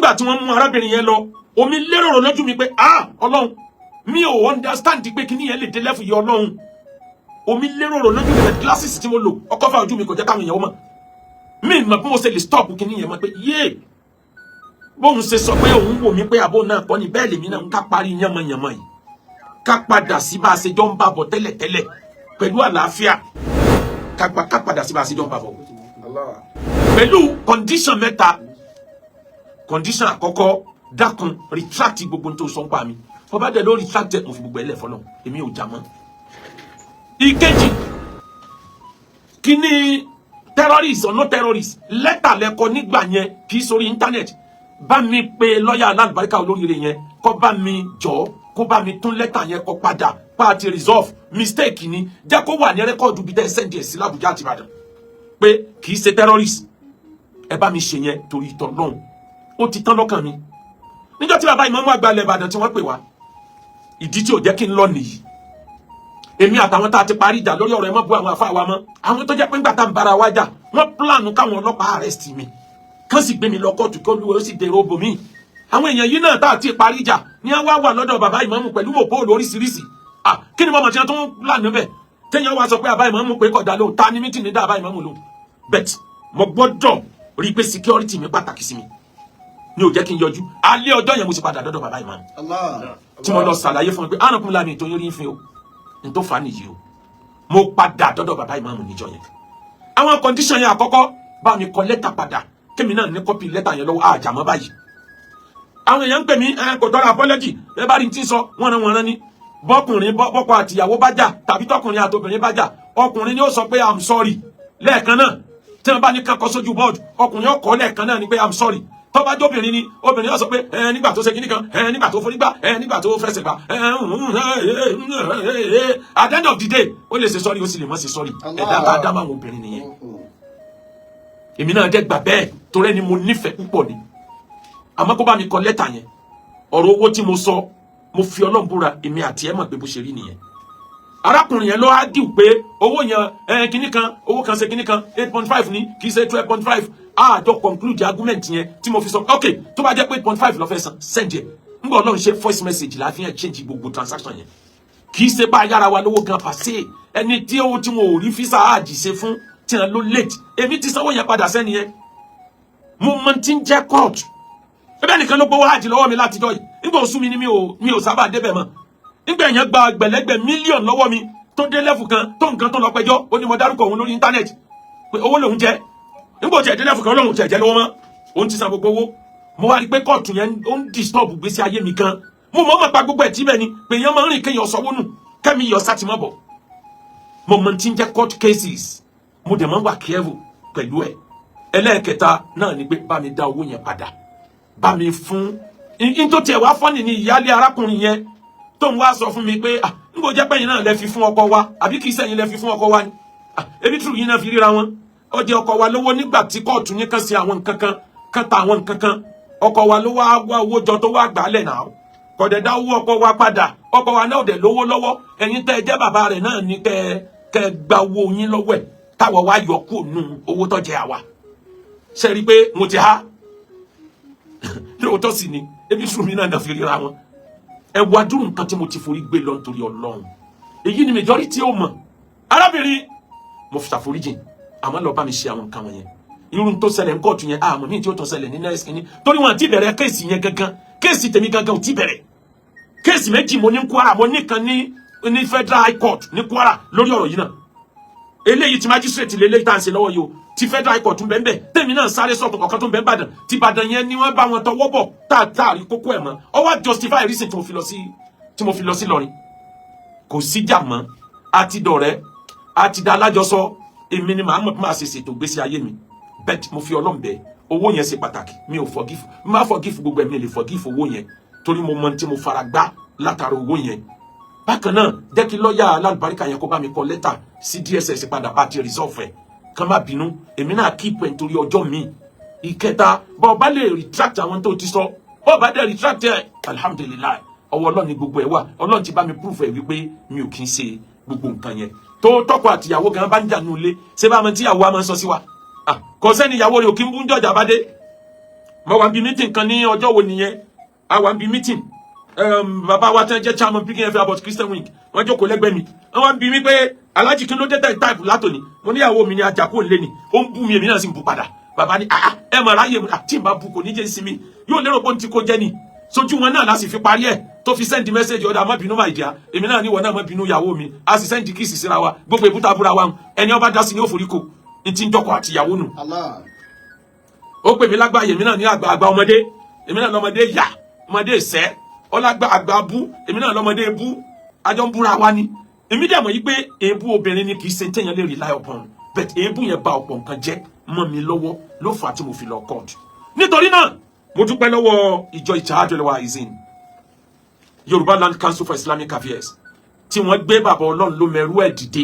nígbà tí wọ́n mú arábìnrin yẹn lọ omi lérò lójú mi pé Ọlọ́run mi ò understand pé kíní yẹn lè dé level yìí Ọlọ́run omi lérò lójú mi glasses tí mo lò ọkọ̀ fà ojú mi kò jẹ́ káwọn èèyàn mọ̀ mi mọ̀ bí mo ṣe lè stop kíní yẹn mọ̀ pé yéé bóun ṣe sọ pé òun wò mí pé àbó náà kọ́ ni bẹ́ẹ̀ lèmi náà ń ká parí yánmọ̀yánmọ̀ yìí ká padà sí bá a ṣe jọ ń bá bọ̀ tẹ́lẹ̀tẹ́lẹ̀ pẹ̀lú àlàáfíà ká padà sí bá a ṣe jọ ń bá bọ̀ pẹ̀lú condition mẹ́ta. Condition àkọ́kọ́ dákun retract gbogbo tó sọ ń pa mi ọba dẹ̀ ló retract mo fi gbogbo ẹlẹ́ fọlọ́ èmi ò jà mọ́. ìkejì kí ni terrorist or no terrorist lẹ́tà lẹ́kọ nígbà yẹn kì í sórí internet bá mi pe lọ́ọ̀yà alábàríkà olóríire yẹn kó bá mi jọ kó bá mi tún lẹ́tà yẹn kó padà party resolve mistake ni jẹ́ kó wà ní rẹ́kọ̀dù bí tẹ́ send ẹ̀ sí l'Àbújá àti Ìbàdàn pé kì í ṣe terrorist ẹ bá mi ṣe yẹn torí ìtọ́ lọ́hùn ó ti tán lọ́kàn mi níjọ́ tí bàbá ìmáàmù àgbà ilẹ̀ Ìbàdàn tí wọ́n pè wá ìdí tí ò jẹ́ kí n lọ nìyí èmi àtàwọn tá a ti parí ìjà lórí ọ̀rọ̀ ẹ mọ́ bu àwọn àfáà wa mọ́ àwọn tó jẹ́ pé ńgbà tá ń bára wa jà wọ́n plan káwọn ọlọ́pàá arrest mi kán sì gbé mi lọ kóòtù kó lúwo ó sì dèrò bòmí àwọn èèyàn yìí náà tá a ti parí ìjà ní wá wà lọ́dọ̀ bàbá ìmáàmù pẹ̀lú mòpó lóríṣiríṣi kí ni mọ̀mọ́ tí wọ́n tún plan níbẹ̀ téèyàn wá sọ pé bàbá ìmáàmù pé kódà lóhùn ta ni mítì ní dá bàbá ìmáàmù lóhùn bet mo gbọ́dọ̀ rí i pé security mi pàtàkì sí mi ní ò jẹ́ kí n yọjú alẹ́ ọjọ́ yẹn mo sì padà dọ́dọ̀ bàbá ìmáàmù tí mo lọ ṣàlàyé fún mi pé ànàkùnrin lámì tó yọrí ń fi o ní tó fà á nìyí o mo padà dọ́dọ̀ bàbá ìmáàmù níjọ́ yẹn àwọn condition yẹn àkọ́kọ́ bá mi kọ lẹ́tà padà kémi náà ní kọ́pì lẹ́tà yẹn lọ́wọ́ àjàmọ́ báyìí àwọn èèyàn ń pè mí kò tọ́ra apology ẹ bá rí tí ń sọ wọ́nranwọ̀nran ni bọ́kùnrin bọ́kọ àtìyàwó bá jà tàbí tọkùnrin àtobìnrin bá jà ọkùnrin ni ó sọ pé I'm sorry lẹ́ẹ̀kan náà tí wọ́n bá ní kankan sójú bọ́ọ̀dù ọkùnrin ọkọ̀ lẹ́ẹ̀kan náà ni pé I'm sorry tó bá jóbìnrin ni obìnrin yóò sọ pé nígbà tó ṣe kíní kan nígbà tó forí gbà nígbà tó fẹsẹ̀ gbà at the end of the day ó lè ṣe sorry ó sì lè má ṣe sorry ẹ̀dá tá a dá máa wọ obìnrin nìyẹn èmi náà dẹ́ gbà bẹ́ẹ̀ torí ẹni mo nífẹ̀ẹ́ púpọ̀ ni àmọ́ kó bá mi kọ lẹ́tà yẹn ọ̀rọ̀ owó tí mo sọ mo fi Ọlọ́run búra èmi àti ẹ̀ mọ̀ pé bó ṣe rí nìyẹn arákùnrin yẹn ló á dìú pé owó yẹn kíní kan owó kan ṣe kíní kan 8.5 ní kì í ṣe 12.5 àjọ conclude argument yẹn tí mo fi sọ ok tó bá jẹ́ pé 8.5 lọ fẹ́ san send yẹn nígbà Ọlọ́run ṣe voice message láàfin change gbogbo transaction yẹn kì í ṣe bá yára wa lówó gan pàṣẹ ẹni tí owó tí wọn ò rí fisa àjì ṣe fún tí wọn ló late èmi ti sanwó yẹn padà sẹ́ni yẹn mo mọ tí ń jẹ́ court ebe nìkan ló gbowó àjì lọ́wọ́ mi látijọ́ yìí nígbà oṣù mi ni mi ò sábà débẹ̀ mọ́ nígbà yẹn gba gbẹ̀lẹ́gbẹ̀ mílíọ̀nù lọ́wọ́ mi tó dé level kan tó nǹkan tó lọ pẹjọ́ ó ní mo dárúkọ òun lórí íńtánẹ́ẹ̀tì pé owó lòun jẹ nígbà tí ẹ̀ dé level kan lòun jẹ lọ́wọ́ mọ́ òun ti san gbogbo owó mo wá rí pé kóòtù yẹn ó ń disturb gbèsè ayé mi kan mo mọ̀ pa gbogbo ẹ̀ tí bẹ́ẹ̀ ni pé èèyàn máa ń rìn kéèyàn sọ́wọ́ nù kẹ́mi yọ sátìmọ́ bọ̀ mo mọ̀ tí ń jẹ́ court cases mo dẹ̀ máa ń wà careful pẹ̀lú ẹ̀ ẹlẹ́ẹ̀kẹta náà ni pé bá mi dá owó yẹn padà bá mi fún in tó tiẹ̀ wá fọ́nì ní ìyáálé arákùnrin yẹn tó ń wá sọ fún mi pé níbo jẹ́ pẹ́yìn náà lẹ fi fún ọkọ wa àbí kìí sẹ́yìn lẹ fi fún ọkọ wa ni ebi tùrù yín náà fi ríra wọn ó jẹ́ ọkọ wa lówó nígbà tí kóòtù ní kan sí àwọn nǹkan kan ta àwọn nǹkan kan ọkọ wa ló wá owó jọ tó wá gbàálẹ̀ náà kò dẹ̀ dá owó ọkọ wa padà ọkọ wa náà dẹ̀ lówó lọ́wọ́ ẹ̀yin tẹ́ ẹ jẹ́ bàbá rẹ̀ náà ní kẹ́ gba owó yín lọ́wọ́ ẹ̀ táwọn wá yọ kúrò nù owó tó jẹ àwa ṣe rí pé mo ti há lóòótọ́ sì ni ebi tùrù mi náà fi ríra wọn ẹ wá dúró nǹkan tí mo ti forí gbé lọ nítorí Ọlọ́run èyí ni majority ó mọ̀ arábìnrin mo fi ṣàforíjìn àmọ́ lọ bá mi ṣe àwọn nǹkan wọ̀nyẹn irun tó ṣẹlẹ̀ ń kóòtù yẹn àmọ́ mi tí ó tó ṣẹlẹ̀ ní next kìíní torí wọn àti bẹ̀rẹ̀ kéèsì yẹn gangan kéèsì tèmi gangan ò ti bẹ̀rẹ̀ kéèsì méjì mo ní Kwara mo ní kan ní Federal High Court ní Kwara lórí ọ̀rọ̀ yìí náà eléyìí ti magistrate lélẹ́yìí tá à ń ṣe lọ́wọ́ yìí o ti Federal High Court ń bẹ́ẹ̀ bẹ́ẹ̀ tèmi náà sáré sọ̀tún ọ̀kan tó ń bẹ́ẹ̀ Ìbàdàn ti Ìbàdàn yẹn ni wọ́n bá wọn tọwọ́ bọ̀ táàrí kókó ẹ̀ mọ́ ọ wá justify reason tí mo fi lọ sí Ìlọrin kò sí jà mọ́ àti dọ̀rẹ́ àti dá alájọsọ èmi ni màá mọ̀ pé màá ṣe ṣètò gbèsè ayé mi bẹ́ẹ̀ mo fi Ọlọ́run bẹ́ẹ̀ owó yẹn ṣe pàtàkì mi ò forgive má forgive gbogbo ẹ̀mí lè forgive owó yẹn torí mo mọ tí mo fara gbá látara owó yẹn bákan náà jẹ́ kí lọ́ọ̀yà alálùbáríkà yẹn kó bá mi kọ lẹ́tà sí DSS padà bá ti resolve ẹ̀ kàn má bínú èmi náà keep ẹ̀ nítorí ọjọ́ mi ìkẹta bọ́ ọba lè retract àwọn tó ti sọ bọ́ ọba dẹ̀ retract ẹ̀ alhamdulillah ọwọ́ Ọlọ́run ni gbogbo ẹ̀ wà Ọlọ́run ti bá mi proof ẹ̀ wípé mi ò kí ń ṣe gbogbo nǹkan yẹn tó tọkọ àtìyàwó gan bá ń jà nù ilé ṣé bá mọ tí ìyàwó a máa ń sọ sí wa kò sẹ́ni ìyàwó rẹ̀ ò kí ń bú ń jọjà bá dé mo wà bí meeting kan ní ọjọ́ wo nìyẹn a wà bí meeting bàbá wa tẹ́ jẹ́ chairman PKF about Christian Wing wọ́n jókòó lẹ́gbẹ̀ẹ́ mi wọ́n wá bí mi pé Alhaji kí ló dé type látòní mo níyàwó mi ní ajakó ńlé ni ó ń bú mi èmi náà sì ń bú padà bàbá ní ẹ mọ̀ ráyè mu tí n bá bú kò ní jẹ́ sinmi yóò lérò pé ó ti kó jẹ́ ni sójú wọn náà láti fi parí ẹ̀ tó fi send message ọ̀dà má bínú máa jà èmi náà níwọ̀ náà má bínú ìyàwó mi a sì send kiss síra wa gbogbo èbúta búra wa ẹni ọba dá sí ní òforíkò ní ti ń jọkọ̀ àti ìyàwó nù. Ó pè mí lágbàáyé èmi náà ní àgbà ọmọdé èmi náà lọ́mọdé yá ọmọdé ìṣẹ́ ọlágbà àgbà bú èmi náà lọ́mọdé bú àjọ ń búra wa ni èmi dẹ̀ mọ̀ yí pé èébú obìnrin ni kì í ṣe téèyàn lè rely upon but èébú yẹn ba ọ̀pọ̀ nǹkan jẹ́ mọ́ mi lọ́wọ́ ló fà á tí mo fi lọ court. Nítorí náà mo dúpẹ́ lọ́wọ́ ìjọ Ìtàhádùl Wa'izin Yorùbá Land Council for Islamic Affairs tí wọ́n gbé bàbá Ọlọ́run ló mẹ́rú ẹ̀ dìde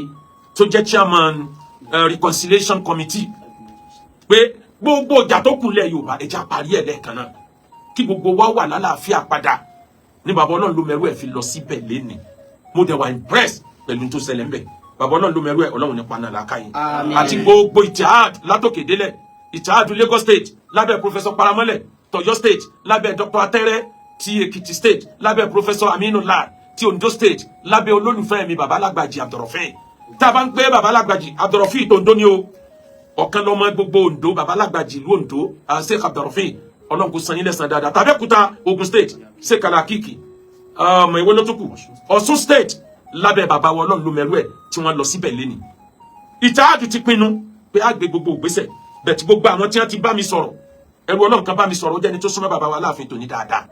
tó jẹ́ chairman reconciliation committee pé gbogbo ìjà tó kúnlẹ̀ Yorùbá ẹja parí ẹ̀ lẹ́ẹ̀kan náà kí gbogbo wa wà lálàáfíà padà ní bàbá Ọlọ́run ló mẹ́rú ẹ̀ fi lọ síbẹ̀ lénìí mo dẹ̀ wà impressed pẹ̀lú tó ṣẹlẹ̀ ńbẹ̀ bàbá Ọlọ́run ló mẹ́rú ẹ̀ Ọlọ́run nípa náà làákàyè àti gbogbo Ittihad látòkè délẹ̀ Ittihad Lagos State lábẹ́ Professor Paramọ́lẹ̀ t'Ọ̀yọ́ State lábẹ́ Dr. Atẹ́rẹ́ ti Èkìtì State lábẹ́ Professor Aminullah ti Ondo State lábẹ́ olólùfẹ́ mi bàbá Lágbàjì Abdurrafiu tá a bá ń pé bàbá Lágbàjì Abdurrafiu tó Ondo ni o ọ̀kan lọ́mọ gbogbo Ondo bàbá Lágbàjì ìlú Ondo Sheikh Abdurrafiu Ọlọ́run kó san yín lẹ́san dáadáa tàbẹ́kúta Ogun State Sheikh Alakiki ìwé ló tó kù Ọ̀ṣun State lábẹ́ bàbá wọn Ọlọ́run ló mẹ́rú ẹ̀ tí wọ́n lọ síbẹ̀ lénìí. Ìtàhádù ti pinnu pé á gbé gbogbo ìgbésẹ̀ bẹ̀tí gbogbo àwọn tí wọ́n ti bá mi sọ̀rọ̀ ẹrú Ọlọ́run kan bá mi sọ̀rọ̀ ó jẹ́ni tó súnmọ́ bàbá wa láàfin tòní dáadáa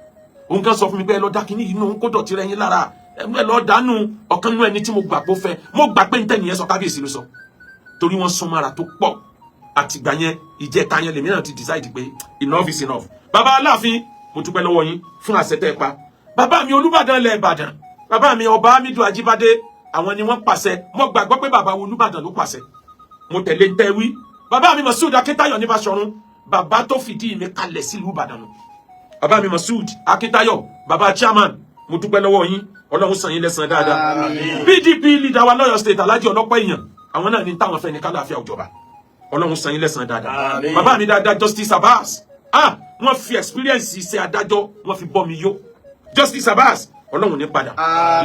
òun kan sọ fún mi pé ẹ lọ dákínní yìí nù kó dọ̀tí rẹ̀ yín lára ẹ lọ dánú ọ̀kan nú ẹni tí mo gbà pé ó fẹ́ mo gbà pé ntẹ́ni yẹn sọ kábíyèsí ló sọ torí wọ́n súnmọ́ra tó pọ̀ àtìgbà yẹn ìjẹta yẹn lèmi náà ti decide pé enough is enough. Bàbá Aláàfin mo dúpẹ́ lọ́wọ́ yín fún àṣẹ tẹ́ ẹ pa bàbá mi Olúbàdàn ilẹ̀ Ìbàdàn bàbá mi Ọba Hamidu Ajíbádé àwọn ni wọ́n pàṣẹ mo gbàgbọ́ pé bàbá Olúbàdàn ló pàṣẹ mo tẹ̀lé ntẹ́ wí bàbá mi Masud Akíntayọ̀ ní Báṣọ̀run bàbá tó fìdí mi kalẹ̀ sílùú Ìbàdàn nù bàbá mi Masud Akíntayọ̀ bàbá chairman mo dúpẹ́ lọ́wọ́ yín Ọlọ́run san yín lẹ́san dáadáa. PDP leader wa lọ́yọ̀ state Alhaji Ọlọ́pọ̀ èèyàn àwọn náà ní táwọn fẹ́ ní kálàáfíà òjọba Ọlọ́run san yín lẹ́san dáadáa. Bàbá mi dáadáa Justice Abbas wọ́n fi experience iṣẹ́ adájọ́ wọ́n fi bọ́ mi yó Justice Abbas Ọlọ́run ní padà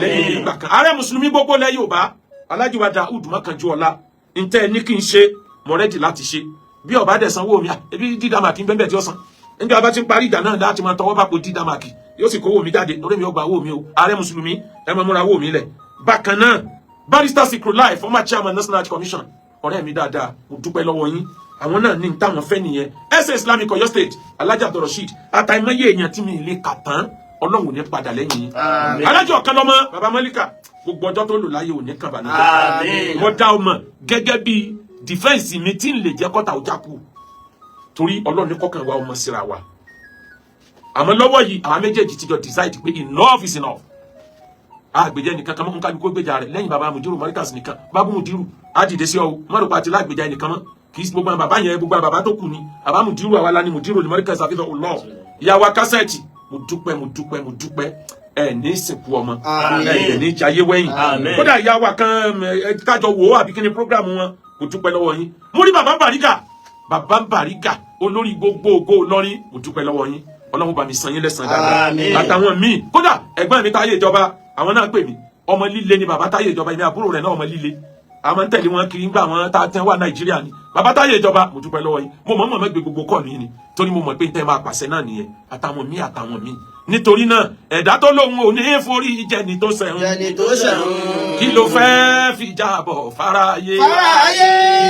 lẹ́yìn ìgbà kan ààrẹ mùsùlùmí gbogbo lẹ́ Yorùbá Alhaji wa Daud Makanjuola ntẹ́ ní kí n ṣe mo ready láti ṣe bí ọba dẹ̀ sanwó mi ebi dídàmàkì bẹ́ẹ̀ tí ó san níbi àbá ti ń parí ìjà náà láti máa tọwọ́ bá po dídàmàkì yóò sì kówó mi jáde lórí mi ó gba owó mi o ààrẹ mùsùlùmí ẹ máa múra owó mi lẹ̀. Bákan náà Barrister Zikrullah former chairman National Commission ọ̀rẹ́ mi dáadáa mo dúpẹ́ lọ́wọ́ yín àwọn náà ní táwọn fẹ́ nìyẹn ẹsẹ̀ Islamic Ọ̀yọ́ State Alhaji Abdulrasheed àtàìmọye èèyàn tí mi lè kà tán Ọlọ́run ní padà lẹ́yìn alájọ ọ̀kan lọ́mọ baba Malika gbogbo ọjọ́ tó lò láyé òní kan bànújẹ́ mo dá ọmọ gẹ́gẹ́ bí defense mi tí ń lè jẹ́ kọ́ta ọjà kù torí Ọlọ́run ní kọ́kàn wa ọmọ síra wa àmọ́ lọ́wọ́ yìí àwọn méjèèjì ti jọ decide pé enough is enough àgbèjẹ nìkan kan mọ́ nǹkan kó gbèjà rẹ̀ lẹ́yìn baba Mudiru Markaz nìkan babu Mudiru á dìde sí ọ mọ́rùpá àti lágbèjà nìkan mọ́ kì í sí gbogbo bàbá yẹn gbogbo bàbá tó kù ni baba Mudiru àwa la ni Mudiru Markaz àfihàn ọlọ́ ìyàwó kásẹ̀tì mo dúpẹ́ ẹ ní ìsìnkú ọmọ ẹ ní jayé wẹ́yìn kódà ìyàwó kan kájọ wò ó àbí kí ni program wọn mo dúpẹ́ lọ́wọ́ yín mo rí bàbá Bariga olórí gbogbo ògo Ìlọrin mo dúpẹ́ lọ́wọ́ yín Ọlọ́run bá mi san yín lẹ́san dáadáa àtàwọn míì kódà ẹ̀gbọ́n mi Táyé Ìjọba àwọn náà pè mí ọmọ líle ni bàbá Táyé Ìjọba èmi àbúrò rẹ̀ náà ọmọ líle àmọ́ ń tẹ̀lé wọn kiri ń gbà wọn tá a tẹ́ wà Nàìjíríà ni bàbá Táyé Ìjọba mo dúpẹ́ lọ́wọ́ yín mo mọ̀ mẹ́gbẹ́ gbogbo kọ́ mi ni torí mo mọ̀ pé tẹ́ máa pàṣẹ náà nìyẹn àtàwọn míì nítorí náà ẹ̀dá tó lóhun ò ní forí jẹni tó sẹ̀hún kí ló fẹ́ fi jábọ̀ fáráyé kí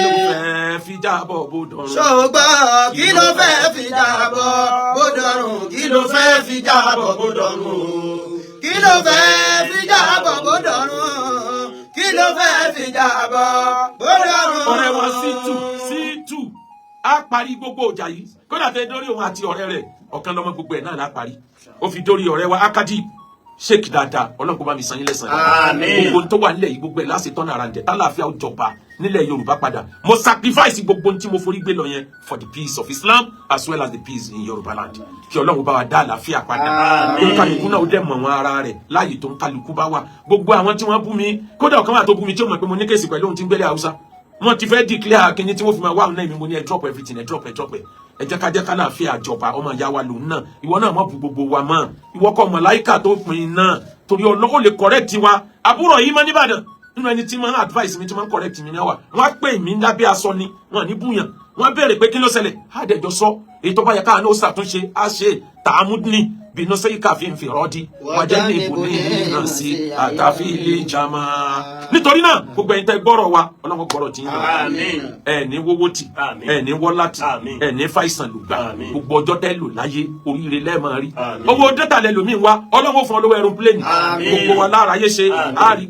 ló fẹ́ fi jábọ̀ bódọ̀rùn ṣògbọ́ kí ló fẹ́ fi jábọ̀ bódọ̀rùn kí ló fẹ́ fi jábọ̀ bódọ̀rùn kí ló fẹ́ fi jábọ̀ bódọ̀rùn kí ló fẹ́ fi jábọ̀ bódọ̀rùn. ọ̀rẹ́ wọn C2 á parí gbogbo ọjà yìí kódà tẹ dórí òun àti ọ̀rẹ́ rẹ̀ ọ̀kan lọ́mọ gbogbo ẹ̀ náà lá parí ó fi dórí ọ̀rẹ́ wa Akadi Sheikh dáadáa Ọlọ́run kó bá mi san yín lẹ́san gbogbo tó wà nílẹ̀ yìí gbogbo ẹ̀ láti tọ́nà ara jẹ tálàáfíà ó jọba nílẹ̀ Yorùbá padà mo sacrifice gbogbo tí mo forí gbé lọ yẹn for the peace of Islam as well as the peace in Yorùbá land kí Ọlọ́run bá wa dá àlàáfíà padà kálukú náà ó dẹ̀ mọ̀ wọn ara rẹ̀ láàyè tó ń kálukú bá wà gbogbo àwọn tí wọ́n bú mi kódà ọ̀kan wà tó bú mi tí ó mọ̀ pé mo ní kéèsì pẹ̀lú ohun tí ń gbélé Haúsá wọ́n ti fẹ́ declare kíní tí wọ́n fi máa wá ọ̀nà ìmí mo ní ẹ drop everything ẹ drop ẹ jẹ́ ká láàfin àjọba ọmọ ìyá wa lòun náà ìwọ náà mọ̀ bu gbogbo wa mọ́ ìwọ kọ́ màláíkà tó pin náà torí Ọlọ́run lè correct wa àbúrò yìí mọ́ nìbàdàn nínú ẹni tí máa ń advice mi tí máa ń correct mi náà wà wọ́n á pè mí lábẹ́ aṣọ ni wọ́n ní búyàn wọ́n béèrè pé kí ló ṣẹlẹ̀ àdẹ̀jọ sọ èyí tó bá yẹ káà ní ó ṣàtúnṣe á ṣe tààmúdínì bínú sẹ́yìn káfíń fi rọ́ọ̀dì wájẹ́ ní ìbò ní ìhàn sí àtàfi ilé ìjàmá. nítorí náà gbogbo ẹ̀yin tẹ́ gbọ́rọ̀ wa Ọlọ́run gbọ́rọ̀ tí ń lọ ẹ̀ ní wọ́wọ́ tì ẹ̀ ní wọ́lá tì ẹ̀ ní fàìsàn lùgbà gbogbo ọjọ́ tẹ́ lò láyé oríire lẹ́ẹ̀mọ́ rí owó dẹ́tà lẹ́lòmíì wá Ọlọ́run fún ọlọ́wọ́ ẹrọ̀pléènì gbogbo wa lára ayé ṣe àárí